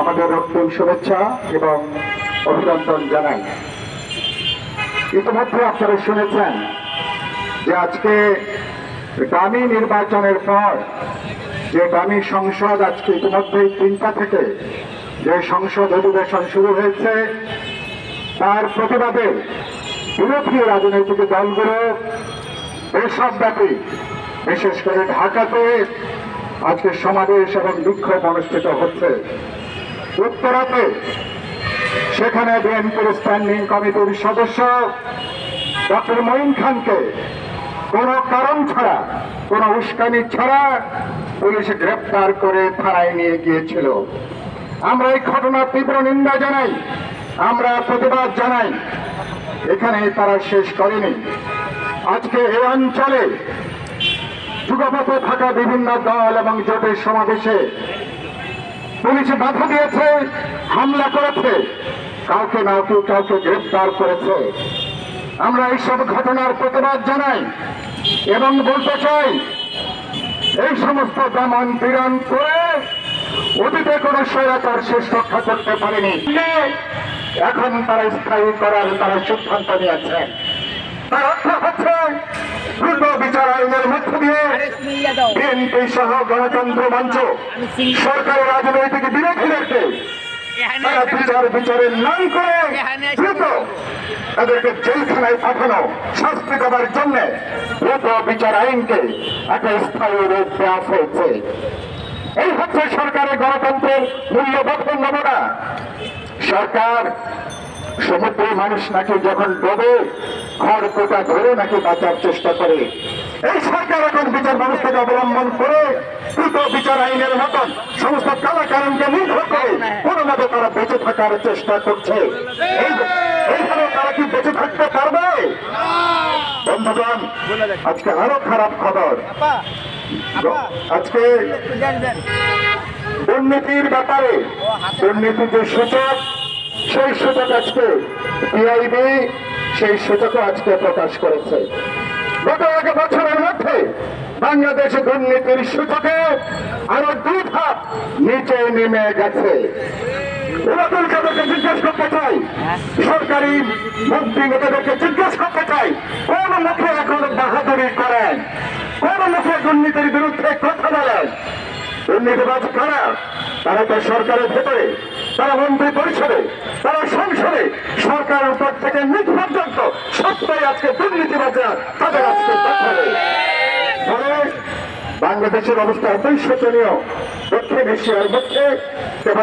আমাদের রক্তিম শুভেচ্ছা এবং অভিনন্দন জানাই। ইতিমধ্যে আপনারা শুনেছেন যে আজকে দামি নির্বাচনের পর যে দামি সংসদ আজকে ইতিমধ্যেই 3টা থেকে যে সংসদ অধিবেশন শুরু হয়েছে, তার প্রতিবাদে বিরোধী রাজনৈতিক দলগুলো দেশব্যাপী বিশেষ করে ঢাকাতে আজকে সমাবেশ এবং বিক্ষোভ অনুষ্ঠিত হচ্ছে। উত্তরাতে সেখানে বিএনপির স্ট্যান্ডিং কমিটির সদস্য ডক্টর মঈন খানকে কোনো কারণ ছাড়া, কোনো উস্কানি ছাড়া পুলিশ গ্রেপ্তার করে থানায় নিয়ে গিয়েছিল। আমরা এই ঘটনার তীব্র নিন্দা জানাই, আমরা প্রতিবাদ জানাই। এখানে তারা শেষ করেনি। আজকে এই অঞ্চলে যুগপথে থাকা বিভিন্ন দল এবং জোটের সমাবেশে পুলিশ বাধা দিয়েছে, হামলা করেছে, কাউকে কাউকে গ্রেপ্তার করেছে। আমরা এইসব ঘটনার প্রতিবাদ জানাই এবং বলতে চাই, এই সমস্ত দমন পীড়ন করে অতীতে কোনো স্বৈরাচার শেষ রক্ষা করতে পারেনি। এখন তারা স্থায়ী করার তারা সিদ্ধান্ত নিয়েছেন। তার অর্থ হচ্ছে দ্রুত বিচার আইনের মধ্য দিয়ে বিএনপি সহ গণতন্ত্র মঞ্চ সরকারি রাজনৈতিক বিরোধীদেরকে তারা বিচারের নাম করে দ্রুত তাদেরকে জেলখানায় পাঠানো, শাস্তি দেওয়ার জন্য দ্রুত বিচার আইনকে একটা স্থায়ী রূপ দেওয়া হয়েছে। এই হচ্ছে সরকারের গণতন্ত্রের মূল্যবোধের নমুনা। সরকার সমুদ্রের মানুষ নাকি যখন ডোবে ঘর কোটা ধরে নাকি বাঁচার চেষ্টা করে, এই সরকার এখন বিচার ব্যবস্থাকে অবলম্বন করে দ্রুত বিচার আইনের মতন সমস্ত কালাকারণকে নির্ভর করে কোনো মতে তারা বেঁচে থাকার চেষ্টা করছে। এইভাবে তারা কি বেঁচে থাকতে পারবে? বন্ধুগণ, আজকে আরো খারাপ খবর। আজকে দুর্নীতির ব্যাপারে, দুর্নীতির যে সূচক, সেই সূচক আজকে পিআইবি সেই সূচকও আজকে প্রকাশ করেছে। গত 1 বছরের মধ্যে বাংলাদেশে দুর্নীতির সূচকে আরো 2 ধাপ নিচে নেমে গেছে। পুরাতন কাদেরকে জিজ্ঞেস করতে চাই, সরকারি মুক্তি নেতাদেরকে জিজ্ঞেস করতে চাই, কোন মুখে এখন বাহাদুরি করেন, কোন মুখে দুর্নীতির বিরুদ্ধে কথা বলেন? দুর্নীতিবাজ কারা? তারা তো সরকারের ভেতরে, তারা মন্ত্রী পরিষদে, তারা সংসদে, সরকারের উপর থেকে নিচ পর্যন্ত সবটাই আজকে দুর্নীতিবাজরা তাদের আজকে দখলে। ফলে বাংলাদেশের অবস্থা এতই শোচনীয়, দক্ষিণ এশিয়ার মধ্যে